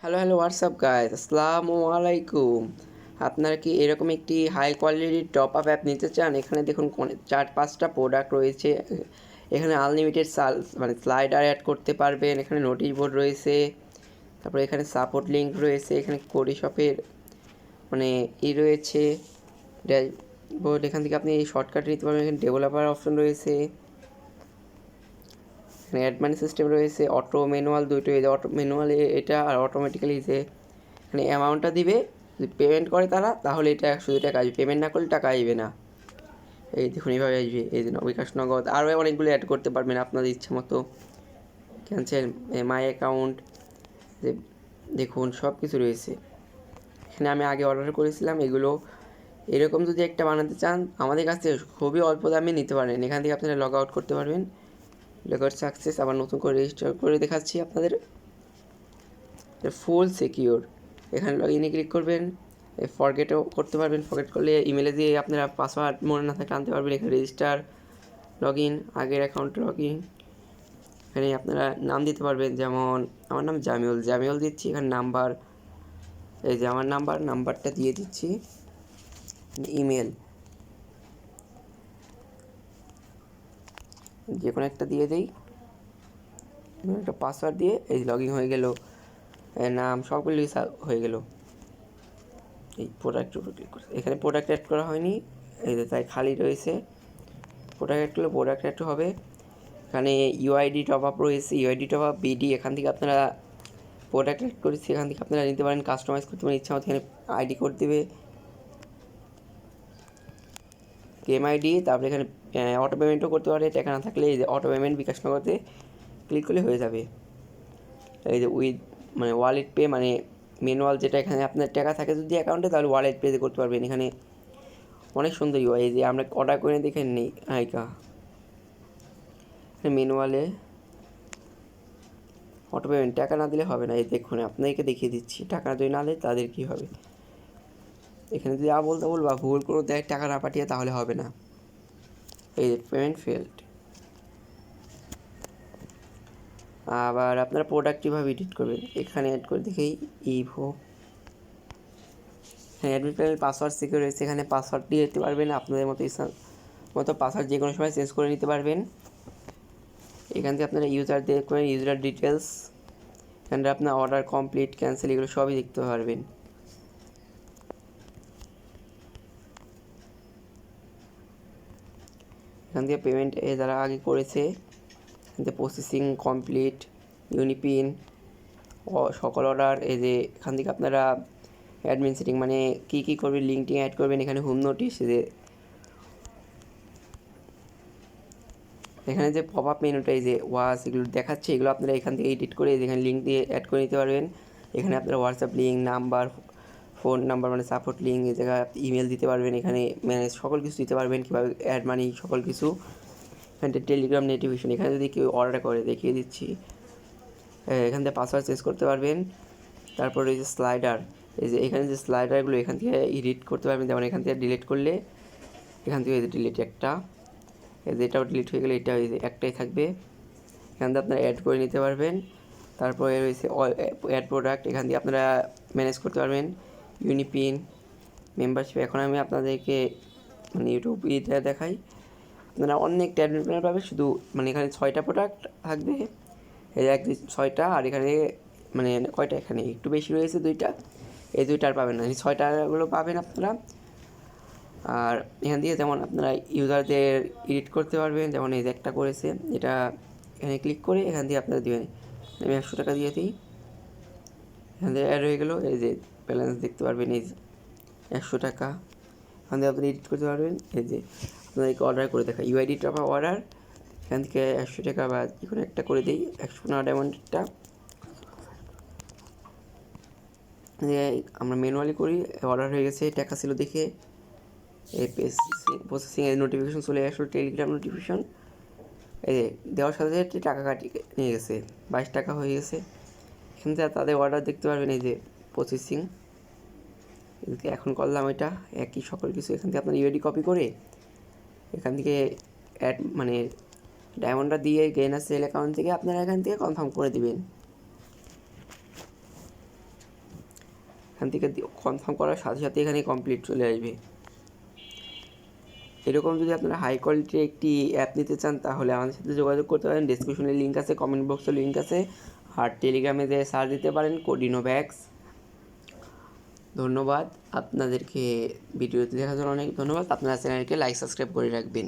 Hello WhatsApp guys, আসসালামু আলাইকুম। আপনারা কি এরকম একটি হাই কোয়ালিটির টপ আপ অ্যাপ নিতে চান? এখানে দেখুন 4-5টা প্রোডাক্ট রয়েছে। এখানে আনলিমিটেড স্লাইডার অ্যাড করতে পারবেন, এখানে নোটিশ বোর্ড রয়েছে, তারপরে এখানে সাপোর্ট লিঙ্ক রয়েছে, এখানে কোডি শপের রয়েছে ড্যাশবোর্ড। এখান থেকে আপনি শর্টকাট নিতে পারবেন। এখানে ডেভেলপার অপশন রয়েছে, এখানে অ্যাডমিন সিস্টেম রয়েছে, অটো ম্যানুয়াল দুটো। অটো ম্যানুয়ালে এটা আর অটোমেটিক্যালি যে এখানে অ্যামাউন্টটা দিবে, যদি পেমেন্ট করে তারা তাহলে এটা 100 টাকা আসবে, পেমেন্ট না করলে টাকা আসবে না। এই দেখুন এইভাবে আসবে। এই যে বিকাশ নগদ আরও অনেকগুলো অ্যাড করতে পারবেন আপনাদের ইচ্ছে মতো। ক্যান্সেল মাই অ্যাকাউন্ট, যে দেখুন সব কিছু রয়েছে। এখানে আমি আগে অর্ডার করেছিলাম এগুলো। এরকম যদি একটা বানাতে চান আমাদের কাছ থেকে খুবই অল্প দামে নিতে পারেন। এখান থেকে আপনারা লগ আউট করতে পারবেন। লগ আউট সাকসেস, আবার নতুন করে রেজিস্টার করে দেখাচ্ছি আপনাদের। ফুল সিকিউর, এখানে লগ ইনে ক্লিক করবেন। ফরগেটও করতে পারবেন, ফরগেট করলে ইমেলে দিয়ে আপনারা পাসওয়ার্ড মনে না থাকে আনতে পারবেন। এখানে রেজিস্টার, লগ ইন, আগের অ্যাকাউন্ট লগ ইন। এখানে আপনারা নাম দিতে পারবেন, যেমন আমার নাম জামিউল দিচ্ছি। এখানে নাম্বার, এই যে আমার নাম্বারটা দিয়ে দিচ্ছি। ইমেল যে কোনো একটা দিয়ে দিই, একটা পাসওয়ার্ড দিয়ে এই লগ ইন হয়ে গেল। নাম সবগুলো হয়ে গেল। এই প্রোডাক্টের উপর ক্লিক করছে, এখানে প্রোডাক্ট অ্যাড করা হয়নি, এই যে তাই খালি রয়েছে। প্রোডাক্ট অ্যাড করলে প্রোডাক্ট অ্যাড হবে। এখানে ইউআইডি টপ আপ রয়েছে, ইউআইডি টপ আপ বিডি। এখান থেকে আপনারা প্রোডাক্ট অ্যাড করেছি, এখান থেকে আপনারা নিতে পারেন, কাস্টমাইজ করতে পারেন ইচ্ছা মতো। এখানে আইডি কোড দেবে, গেম আইডি। তারপরে এখানে অটো পেমেন্টও করতে পারে, টাকা না থাকলে এই যে অটো পেমেন্ট বিকাশ নগদে ক্লিক করলে হয়ে যাবে। এই যে ওয়ালেট পে ম্যানুয়াল, যেটা এখানে আপনার টাকা থাকে যদি অ্যাকাউন্টে তাহলে ওয়ালেট পে করতে পারবেন। এখানে অনেক সুন্দর ইউআই, এই যে আমরা অর্ডার করে দেখে নেই আইকা ম্যানুয়ালে অটো পেমেন্ট, টাকা না দিলে হবে না। এই দেখুন আপনাদেরকে দেখিয়ে দিচ্ছি, টাকা যদি না দেয় তাদের কী হবে। এখানে যদি আবল তাবল বা ভুল করে দেয়, টাকা না পাঠিয়ে, তাহলে হবে না। এই পেমেন্ট ফেল্ড। আবার আপনারা প্রোডাক্ট কীভাবে এডিট করবেন, এখানে অ্যাড করে দেখেই ইভো। হ্যাঁ, অ্যাডমিন প্যানেল পাসওয়ার্ড সিকিউর রয়েছে, এখানে পাসওয়ার্ড দিয়ে দিতে পারবেন। আপনাদের মতো পাসওয়ার্ড যে কোনো সময় চেঞ্জ করে নিতে পারবেন। এখান থেকে আপনারা ইউজার দেখবেন, ইউজার ডিটেলস। এখানে আপনার অর্ডার কমপ্লিট, ক্যান্সেল, এগুলো সবই দেখতে পারবেন। এখান থেকে পেমেন্ট যারা আগে করেছে, এখান থেকে প্রসেসিং কমপ্লিট, ইউনিপিন, সকল অর্ডার। এই যে এখান থেকে আপনারা অ্যাডমিন সেটিং কী করবেন, লিঙ্কটি অ্যাড করবেন। এখানে হোম নোটিশ, যে এখানে যে পপ আপ মেনুটা এই যে ওয়াচ এগুলো দেখাচ্ছে, এগুলো আপনারা এখান থেকে এডিট করে এখানে লিঙ্ক দিয়ে অ্যাড করে নিতে পারবেন। এখানে আপনারা WhatsApp link, number, phone number, support link, এই জায়গায় ইমেল দিতে পারবেন। এখানে সকল কিছু দিতে পারবেন, কীভাবে অ্যাড সকল কিছু। এখানে টেলিগ্রাম নোটিফিকেশন, এখানে যদি কেউ অর্ডার করে দেখিয়ে দিচ্ছি। এখান থেকে পাসওয়ার্ড চেঞ্জ করতে পারবেন। তারপরে এই যে স্লাইডার, এই যে এখানে যে স্লাইডারগুলো এখান থেকে এডিট করতে পারবেন। যেমন এখান থেকে ডিলিট করলে এখান থেকে ডিলিট একটা, এটাও ডিলিট হয়ে গেলে এটা একটাই থাকবে। এখান থেকে আপনারা অ্যাড করে নিতে পারবেন। তারপরে রয়েছে অ্যাড প্রোডাক্ট, এখান থেকে আপনারা ম্যানেজ করতে পারবেন। UniPin, membership. এখন আমি আপনাদেরকে ইউটিউব দেখাই। আপনারা অনেক অ্যাডমিন প্ল্যান পাবেন, শুধু এখানে 6টা প্রোডাক্ট থাকবে। এই 6টা, আর এখানে কয়টা, এখানে একটু বেশি রয়েছে 2টা। এই 2টা আর পাবেন না, এই 6টাগুলো পাবেন আপনারা। আর এখান থেকে যেমন আপনারা ইউজারদের এডিট করতে পারবেন, যেমন এই যে একটা করেছে, এটা এখানে ক্লিক করে এখান থেকে আপনারা দেবেন। আমি 100 টাকা দিয়ে দিই, এখান থেকে অ্যাড হয়ে গেলো। এই যে ব্যালেন্স দেখতে পারবেন, এই যে 100 টাকা। এখান থেকে আপনি এডিট করতে পারবেন। এই যে আপনাদেরকে অর্ডার করে দেখা, ইউআইডি টপ আপ অর্ডার, এখান থেকে 100 টাকা বা যে কোনো একটা করে দিই, 115 ডায়মন্ডটা। আমরা ম্যানুয়ালি করি, অর্ডার হয়ে গেছে, টাকা ছিল দেখে এই প্রসেসিংয়ের নোটিফিকেশন চলে আসলো, টেলিগ্রাম নোটিফিকেশন। এই যে দেওয়ার সাথে সাথে টাকা কাটিয়ে নিয়ে গেছে, 22 টাকা হয়ে গেছে। এখান থেকে তাদের অর্ডার দেখতে পারবেন, এই যে প্রসেসিং। এখন করলাম এটা একই সকল কিছু। এখান থেকে আপনার ইউআইডি কপি করে এখান থেকে অ্যাড ডায়মন্ডটা দিয়ে গেইনার সেল অ্যাকাউন্ট থেকে আপনারা এখান থেকে কনফার্ম করে দিবেন। এখান থেকে কনফার্ম করার সাথে সাথে এখানে কমপ্লিট চলে আসবে। এরকম যদি আপনারা হাই কোয়ালিটির একটি অ্যাপ নিতে চান তাহলে আমাদের সাথে যোগাযোগ করতে পারেন। ডেসক্রিপশনে লিঙ্ক আছে, কমেন্ট বক্সে লিঙ্ক আছে, আর টেলিগ্রামে যে সার্চ দিতে পারেন কোডিনোভ্যাক্স। ধন্যবাদ আপনাদেরকে, ভিডিওটি দেখার জন্য অনেক ধন্যবাদ। আপনারা চ্যানেলকে লাইক সাবস্ক্রাইব করে রাখবেন।